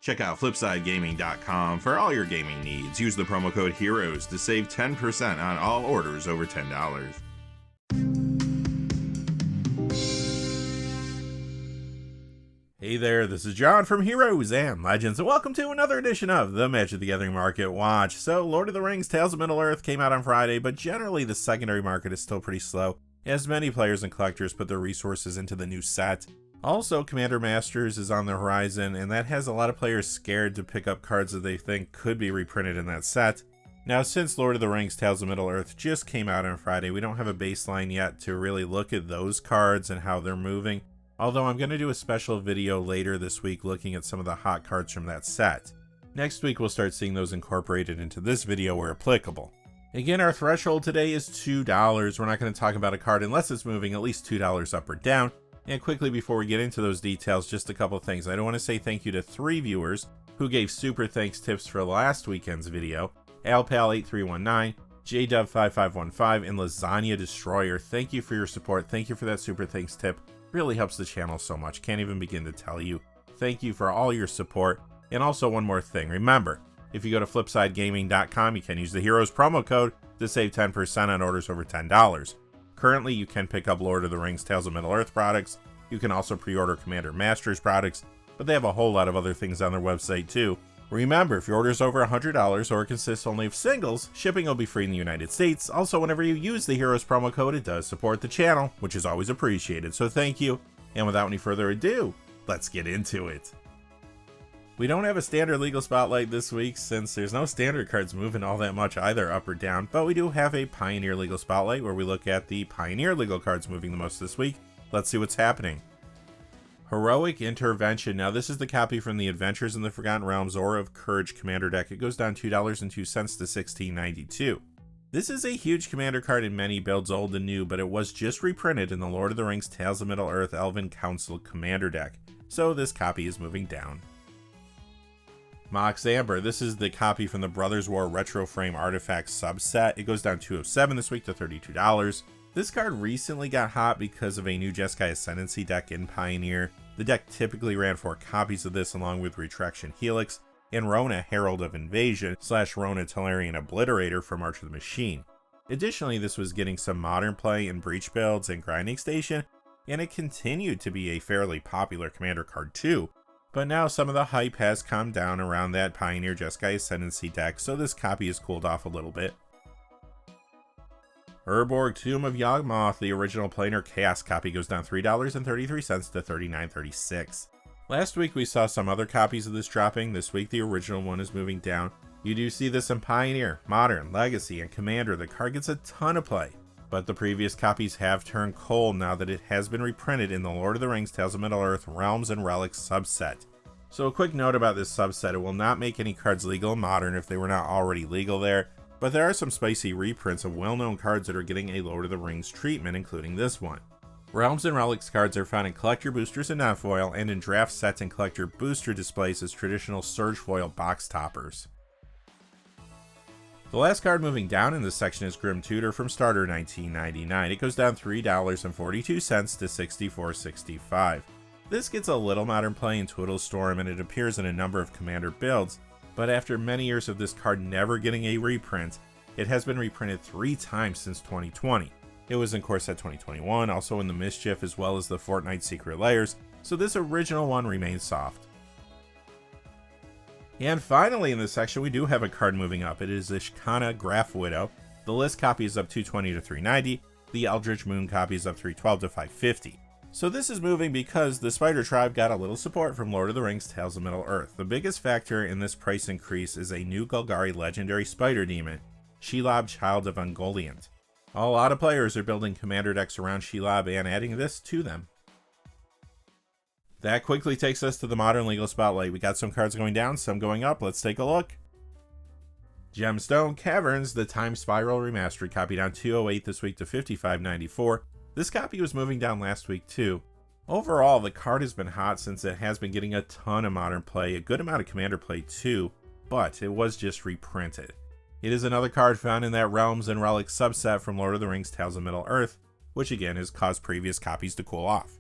Check out FlipsideGaming.com for all your gaming needs. Use the promo code HEROES to save 10% on all orders over $10. Hey there, this is John from Heroes and Legends, and welcome to another edition of the Magic the Gathering Market Watch. So, Lord of the Rings Tales of Middle-earth came out on Friday, but generally the secondary market is still pretty slow, as many players and collectors put their resources into the new set. Also, Commander Masters is on the horizon, and that has a lot of players scared to pick up cards that they think could be reprinted in that set. Now, since Lord of the Rings Tales of Middle-earth just came out on Friday, we don't have a baseline yet to really look at those cards and how they're moving, although I'm going to do a special video later this week looking at some of the hot cards from that set. Next week, we'll start seeing those incorporated into this video where applicable. Again, our threshold today is $2. We're not going to talk about a card unless it's moving at least $2 up or down. And quickly before we get into those details, just a couple of things. I do want to say thank you to 3 viewers who gave super thanks tips for last weekend's video. Alpal8319, JDub5515, and Lasagna Destroyer. Thank you for your support. Thank you for that super thanks tip. Really helps the channel so much. Can't even begin to tell you. Thank you for all your support. And also one more thing. Remember, if you go to FlipsideGaming.com, you can use the Heroes promo code to save 10% on orders over $10. Currently, you can pick up Lord of the Rings Tales of Middle-earth products. You can also pre-order Commander Masters products, but they have a whole lot of other things on their website too. Remember, if your order is over $100 or consists only of singles, shipping will be free in the United States. Also, whenever you use the Heroes promo code, it does support the channel, which is always appreciated, so thank you. And without any further ado, let's get into it. We don't have a standard legal spotlight this week since there's no standard cards moving all that much either up or down, but we do have a Pioneer legal spotlight where we look at the Pioneer legal cards moving the most this week. Let's see what's happening. Heroic Intervention. Now this is the copy from the Adventures in the Forgotten Realms Aura of Courage commander deck. It goes down $2.02 to $16.92. This is a huge commander card in many builds, old and new, but it was just reprinted in the Lord of the Rings Tales of Middle-earth Elven Council commander deck, so this copy is moving down. Mox Amber. This is the copy from the Brothers War Retro Frame Artifact subset. It goes down $207 this week to $32. This card recently got hot because of a new Jeskai Ascendancy deck in Pioneer. The deck typically ran 4 copies of this along with Retraction Helix and Rona Herald of Invasion / Rona Tolarian Obliterator for March of the Machine. Additionally, this was getting some modern play in Breach builds and Grinding Station, and it continued to be a fairly popular commander card too. But now some of the hype has calmed down around that Pioneer Jeskai Ascendancy deck, so this copy has cooled off a little bit. Urborg Tomb of Yawgmoth, the original Planar Chaos copy, goes down $3.33 to $39.36. Last week we saw some other copies of this dropping. This week the original one is moving down. You do see this in Pioneer, Modern, Legacy, and Commander. The card gets a ton of play, but the previous copies have turned cold now that it has been reprinted in the Lord of the Rings Tales of Middle-earth Realms and Relics subset. So a quick note about this subset, it will not make any cards legal in Modern if they were not already legal there, but there are some spicy reprints of well-known cards that are getting a Lord of the Rings treatment, including this one. Realms and Relics cards are found in collector boosters and non-foil, and in draft sets and collector booster displays as traditional Surge foil box toppers. The last card moving down in this section is Grim Tutor from Starter 1999. It goes down $3.42 to $64.65. This gets a little modern play in Twiddle Storm, and it appears in a number of Commander builds, but after many years of this card never getting a reprint, it has been reprinted 3 times since 2020. It was in Core Set 2021, also in the Mischief, as well as the Fortnite Secret Layers, so this original one remains soft. And finally in this section, we do have a card moving up. It is Ishkana Graph Widow. The list copy is up $220 to $390. The Eldritch Moon copy is up $312 to $550. So this is moving because the Spider Tribe got a little support from Lord of the Rings Tales of Middle-earth. The biggest factor in this price increase is a new Golgari legendary Spider Demon, Shelob Child of Ungoliant. A lot of players are building commander decks around Shelob and adding this to them. That quickly takes us to the Modern Legal Spotlight. We got some cards going down, some going up. Let's take a look. Gemstone Caverns, the Time Spiral Remastered, copy down $208 this week to $55.94. This copy was moving down last week too. Overall, the card has been hot since it has been getting a ton of modern play, a good amount of commander play too, but it was just reprinted. It is another card found in that Realms and Relics subset from Lord of the Rings Tales of Middle-earth, which again has caused previous copies to cool off.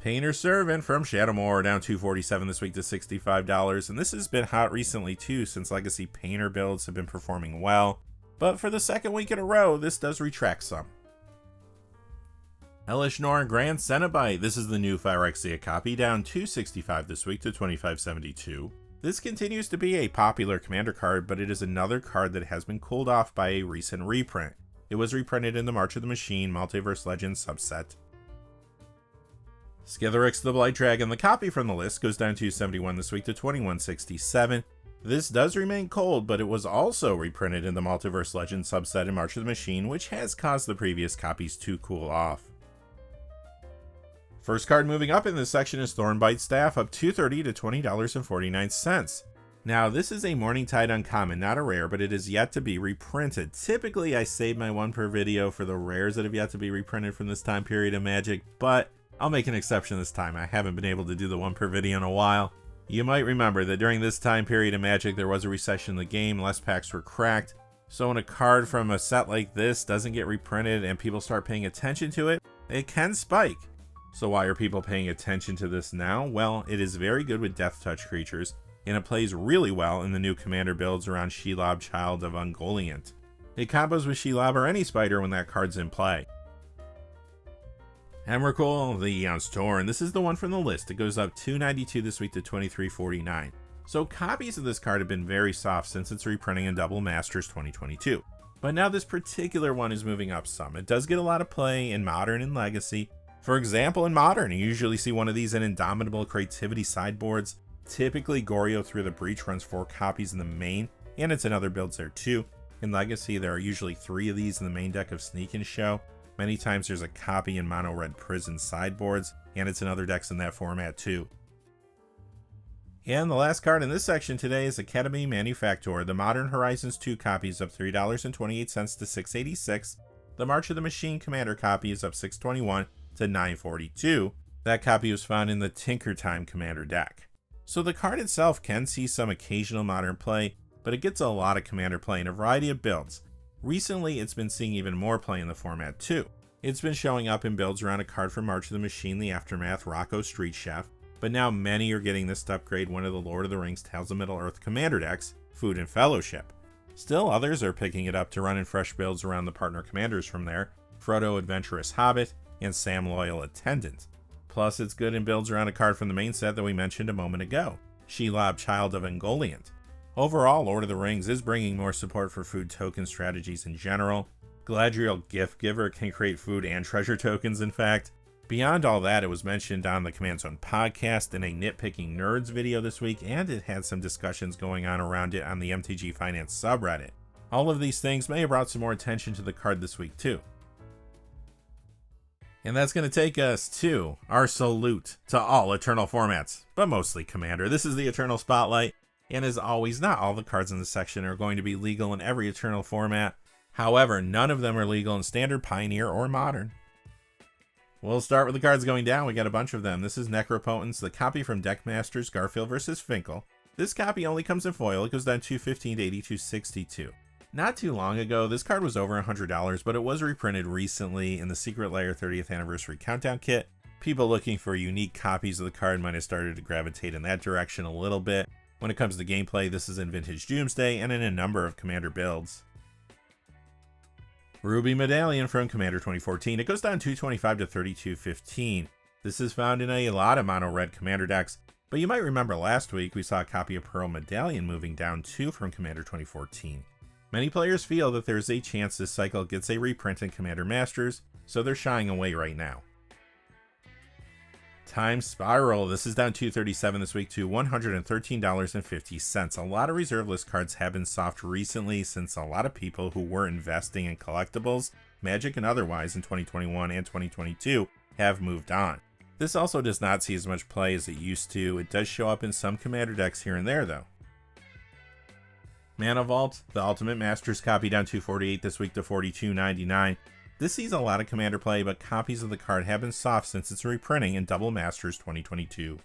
Painter Servant from Shadowmoor down $247 this week to $65, and this has been hot recently too since Legacy Painter builds have been performing well, but for the second week in a row, this does retract some. Hellish Norn Grand Cenobite, this is the new Phyrexia copy, down $265 this week to $25.72. This continues to be a popular commander card, but it is another card that has been cooled off by a recent reprint. It was reprinted in the March of the Machine Multiverse Legends subset. Skithiryx the Blight Dragon, the copy from the list, goes down to $71 this week to $21.67. This does remain cold, but it was also reprinted in the Multiverse Legends subset in March of the Machine, which has caused the previous copies to cool off. First card moving up in this section is Thornbite Staff, up $2.30 to $20.49. Now, this is a Morningtide uncommon, not a rare, but it is yet to be reprinted. Typically, I save my one per video for the rares that have yet to be reprinted from this time period of Magic, but I'll make an exception this time. I haven't been able to do the one per video in a while. You might remember that during this time period of Magic, there was a recession in the game, less packs were cracked. So when a card from a set like this doesn't get reprinted and people start paying attention to it, it can spike. So why are people paying attention to this now? Well, it is very good with Death Touch creatures, and it plays really well in the new commander builds around Shelob, Child of Ungoliant. It combos with Shelob or any spider when that card's in play. Emrakul, the Eon's Torn, this is the one from the list. It goes up $2.92 this week to $23.49. So copies of this card have been very soft since its reprinting in Double Masters 2022. But now this particular one is moving up some. It does get a lot of play in Modern and Legacy. For example, in Modern, you usually see one of these in Indomitable Creativity sideboards. Typically, Goryo Through the Breach runs 4 copies in the main, and it's in other builds there too. In Legacy, there are usually 3 of these in the main deck of Sneak and Show. Many times there's a copy in Mono Red Prison sideboards, and it's in other decks in that format too. And the last card in this section today is Academy Manufactor. The Modern Horizons 2 copy is up $3.28 to $6.86. The March of the Machine Commander copy is up $6.21 to $9.42. That copy was found in the Tinker Time Commander deck. So the card itself can see some occasional Modern play, but it gets a lot of Commander play in a variety of builds. Recently, it's been seeing even more play in the format too. It's been showing up in builds around a card from March of the Machine, the Aftermath, Rocco Street Chef, but now many are getting this to upgrade one of the Lord of the Rings Tales of Middle-earth commander decks, Food and Fellowship. Still others are picking it up to run in fresh builds around the partner commanders from there, Frodo Adventurous Hobbit, and Sam Loyal Attendant. Plus, it's good in builds around a card from the main set that we mentioned a moment ago, Shelob, Child of Ungoliant. Overall, Lord of the Rings is bringing more support for food token strategies in general. Galadriel Gift Giver can create food and treasure tokens, in fact. Beyond all that, it was mentioned on the Command Zone podcast in a Nitpicking Nerds video this week, and it had some discussions going on around it on the MTG Finance subreddit. All of these things may have brought some more attention to the card this week too. And that's going to take us to our salute to all Eternal formats, but mostly Commander. This is the Eternal Spotlight. And as always, not all the cards in this section are going to be legal in every Eternal format. However, none of them are legal in Standard, Pioneer, or Modern. We'll start with the cards going down. We got a bunch of them. This is Necropotence, the copy from Deckmasters Garfield vs. Finkel. This copy only comes in foil. It goes down $215 to $82.62. Not too long ago, this card was over $100, but it was reprinted recently in the Secret Lair 30th Anniversary Countdown Kit. People looking for unique copies of the card might have started to gravitate in that direction a little bit. When it comes to gameplay, this is in Vintage Doomsday and in a number of Commander builds. Ruby Medallion from Commander 2014. It goes down $225 to $32.15. This is found in a lot of mono red Commander decks, but you might remember last week we saw a copy of Pearl Medallion moving down too from Commander 2014. Many players feel that there's a chance this cycle gets a reprint in Commander Masters, so they're shying away right now. Time Spiral. This is down $237 this week to $113.50. A lot of reserve list cards have been soft recently since a lot of people who were investing in collectibles, Magic and otherwise in 2021 and 2022 have moved on. This also does not see as much play as it used to. It does show up in some Commander decks here and there though. Mana Vault, the Ultimate Masters copy, down $248 this week to $42.99. This sees a lot of Commander play, but copies of the card have been soft since its reprinting in Double Masters 2022.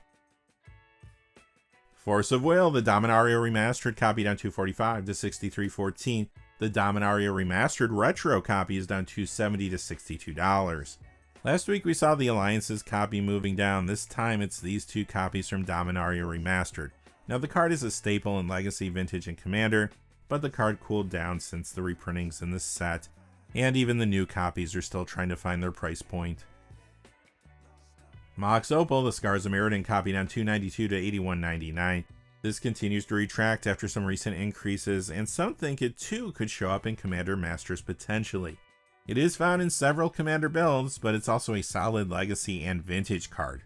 Force of Will, the Dominaria Remastered copy, down $245 to $63.14. The Dominaria Remastered Retro copy is down $270 to $62. Last week we saw the Alliance's copy moving down. This time it's these two copies from Dominaria Remastered. Now the card is a staple in Legacy, Vintage, and Commander, but the card cooled down since the reprintings in this set, and even the new copies are still trying to find their price point. Mox Opal, the Scars of Mirrodin, copied on $292 to $81.99. This continues to retract after some recent increases, and some think it too could show up in Commander Masters potentially. It is found in several Commander builds, but it's also a solid Legacy and Vintage card.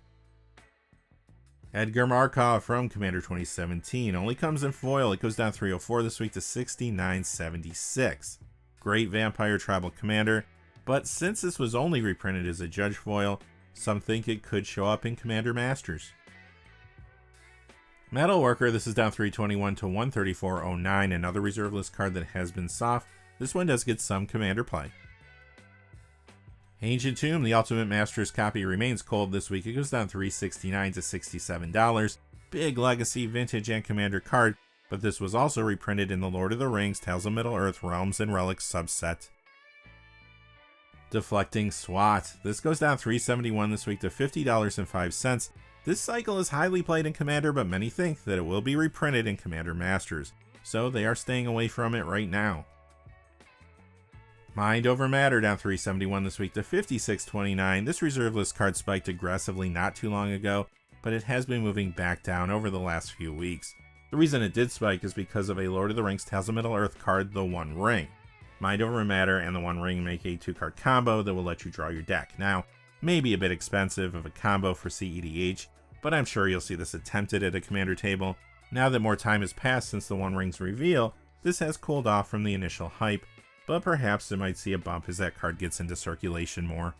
Edgar Markov from Commander 2017 only comes in foil. It goes down 304 this week to $69.76. Great Vampire Tribal Commander, but since this was only reprinted as a Judge foil, some think it could show up in Commander Masters. Metalworker, this is down 321 to $134.09, another reserve list card that has been soft. This one does get some Commander play. Ancient Tomb, the Ultimate Masters copy, remains cold this week. It goes down $369 to $67. Big Legacy, Vintage, and Commander card, but this was also reprinted in the Lord of the Rings, Tales of Middle-earth, Realms, and Relics subset. Deflecting SWAT. This goes down $371 this week to $50.05. This cycle is highly played in Commander, but many think that it will be reprinted in Commander Masters, so they are staying away from it right now. Mind Over Matter, down $371 this week to $56.29. This reserve list card spiked aggressively not too long ago, but it has been moving back down over the last few weeks. The reason it did spike is because of a Lord of the Rings Tales of Middle-earth card, the One Ring. Mind Over Matter and the One Ring make a 2-card combo that will let you draw your deck. Now, maybe a bit expensive of a combo for CEDH, but I'm sure you'll see this attempted at a Commander table. Now that more time has passed since the One Ring's reveal, this has cooled off from the initial hype, but perhaps it might see a bump as that card gets into circulation more.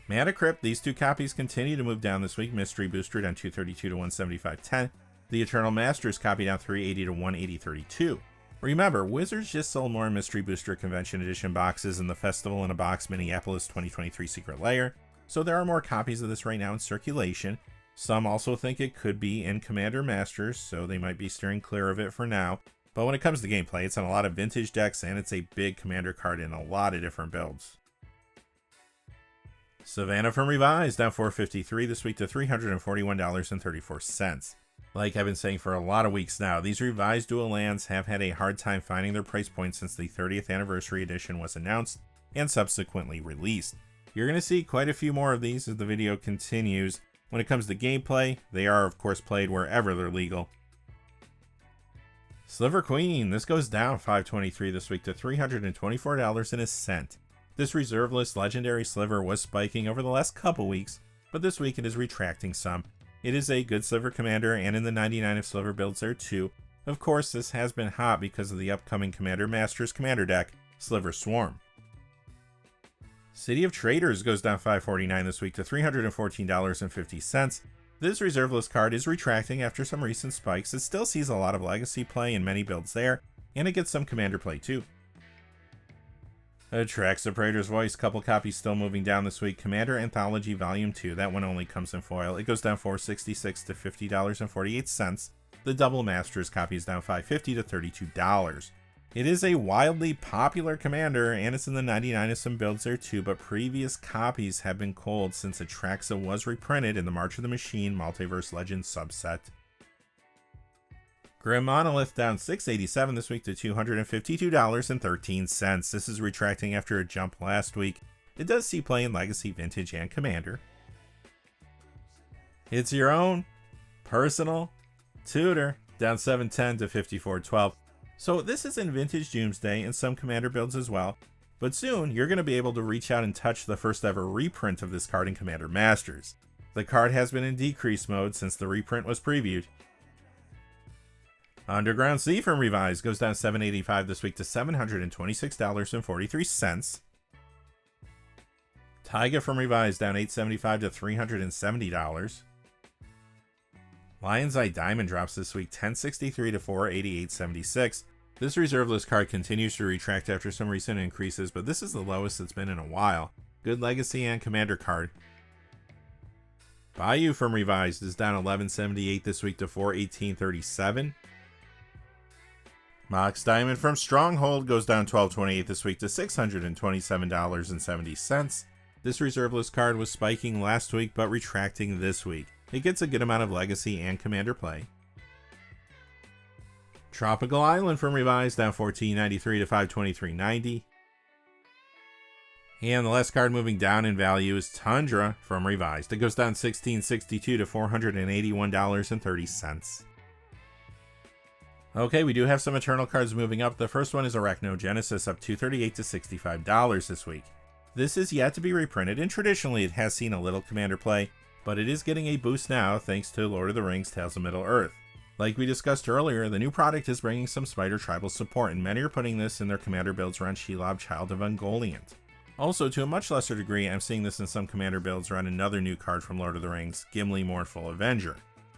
Mana Crypt, these two copies continue to move down this week. Mystery Booster down $232 to $175.10. The Eternal Masters copy down $380 to $180.32. Remember, Wizards just sold more Mystery Booster Convention Edition boxes in the Festival in a Box Minneapolis 2023 Secret Lair, so there are more copies of this right now in circulation. Some also think it could be in Commander Masters, so they might be steering clear of it for now. But when it comes to gameplay, it's on a lot of vintage decks, and it's a big Commander card in a lot of different builds. Savannah from Revised, down $453 this week to $341.34. Like I've been saying for a lot of weeks now, these revised dual lands have had a hard time finding their price point since the 30th anniversary edition was announced and subsequently released. You're going to see quite a few more of these as the video continues. When it comes to gameplay, they are of course played wherever they're legal. Sliver Queen, this goes down $523 this week to $324.01. This reserve list legendary sliver was spiking over the last couple weeks, but this week it is retracting some. It is a good sliver commander, and in the 99 of sliver builds there too. Of course, this has been hot because of the upcoming Commander Masters commander deck, Sliver Swarm. City of Traders goes down $549 this week to $314.50. This reserve list card is retracting after some recent spikes. It still sees a lot of legacy play in many builds there, and it gets some commander play too. Tracks the Praetor's Voice, couple copies still moving down this week. Commander Anthology Volume 2, that one only comes in foil. It goes down $466 to $50.48. The Double Masters copy is down $550 to $32. It is a wildly popular commander, and it's in the 99 of some builds there too, but previous copies have been cold since Atraxa was reprinted in the March of the Machine Multiverse Legends subset. Grim Monolith down $687 this week to $252.13. This is retracting after a jump last week. It does see play in Legacy, Vintage, and Commander. It's Your Own Personal Tutor down $710 to $54.12. So this is in Vintage Doomsday and some Commander builds as well, but soon you're going to be able to reach out and touch the first ever reprint of this card in Commander Masters. The card has been in decrease mode since the reprint was previewed. Underground Sea from Revised goes down $785 this week to $726.43. Taiga from Revised down $875 to $370. Lion's Eye Diamond drops this week $1063 to $488.76. This reserve list card continues to retract after some recent increases, but this is the lowest it's been in a while. Good Legacy and Commander card. Bayou from Revised is down $1178 this week to $418.37. Mox Diamond from Stronghold goes down $1228 this week to $627.70. This reserve list card was spiking last week but retracting this week. It gets a good amount of legacy and commander play. Tropical Island from Revised down $14.93 to $523.90. And the last card moving down in value is Tundra from Revised. It goes down $16.62 to $481.30. Okay, we do have some Eternal cards moving up. The first one is Arachnogenesis, up $238 to $65 this week. This is yet to be reprinted, and traditionally it has seen a little commander play, but it is getting a boost now thanks to Lord of the Rings Tales of Middle-earth. Like we discussed earlier, the new product is bringing some Spider Tribal support, and many are putting this in their commander builds around Shelob, Child of Ungoliant. Also, to a much lesser degree, I'm seeing this in some commander builds around another new card from Lord of the Rings, Gimli Mournful Avenger.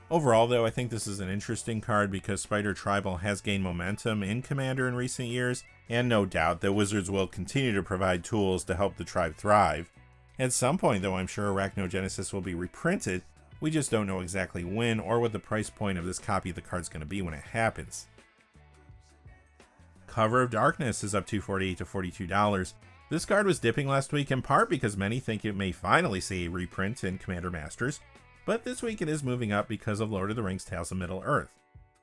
Overall, though, I think this is an interesting card because Spider Tribal has gained momentum in Commander in recent years, and no doubt that Wizards will continue to provide tools to help the tribe thrive. At some point, though, I'm sure Arachnogenesis will be reprinted. We just don't know exactly when or what the price point of this copy of the card's going to be when it happens. Cover of Darkness is up $248 to $42. This card was dipping last week in part because many think it may finally see a reprint in Commander Masters, but this week it is moving up because of Lord of the Rings Tales of Middle-earth.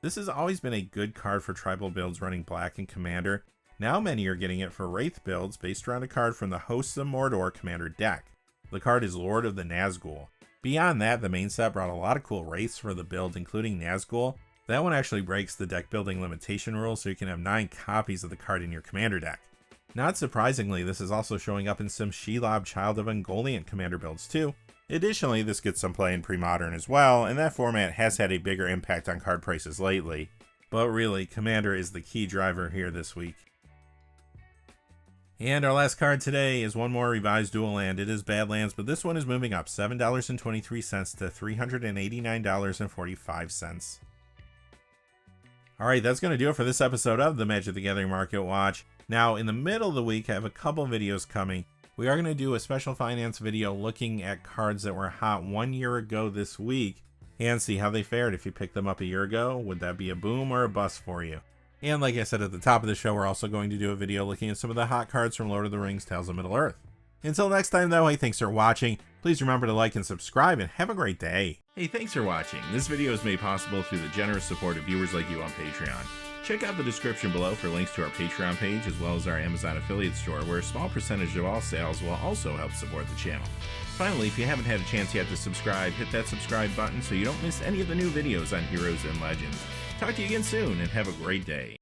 This has always been a good card for tribal builds running Black and Commander. Now many are getting it for Wraith builds based around a card from the Hosts of Mordor Commander deck. The card is Lord of the Nazgul. Beyond that, the main set brought a lot of cool Wraiths for the build, including Nazgul. That one actually breaks the deck building limitation rule, so you can have 9 copies of the card in your Commander deck. Not surprisingly, this is also showing up in some Shelob Child of Ungoliant Commander builds too. Additionally, this gets some play in Pre-Modern as well, and that format has had a bigger impact on card prices lately. But really, Commander is the key driver here this week. And our last card today is one more revised dual land. It is Badlands, but this one is moving up $7.23 to $389.45. Alright, that's going to do it for this episode of the Magic the Gathering Market Watch. Now, in the middle of the week, I have a couple videos coming. We are going to do a special finance video looking at cards that were hot 1 year ago this week and see how they fared. If you picked them up a year ago, would that be a boom or a bust for you? And like I said at the top of the show, we're also going to do a video looking at some of the hot cards from Lord of the Rings Tales of Middle-earth. Until next time though, hey, thanks for watching. Please remember to like and subscribe and have a great day. Hey, thanks for watching. This video is made possible through the generous support of viewers like you on Patreon. Check out the description below for links to our Patreon page as well as our Amazon affiliate store, where a small percentage of all sales will also help support the channel. Finally, if you haven't had a chance yet to subscribe, hit that subscribe button so you don't miss any of the new videos on Heroes and Legends. Talk to you again soon and have a great day.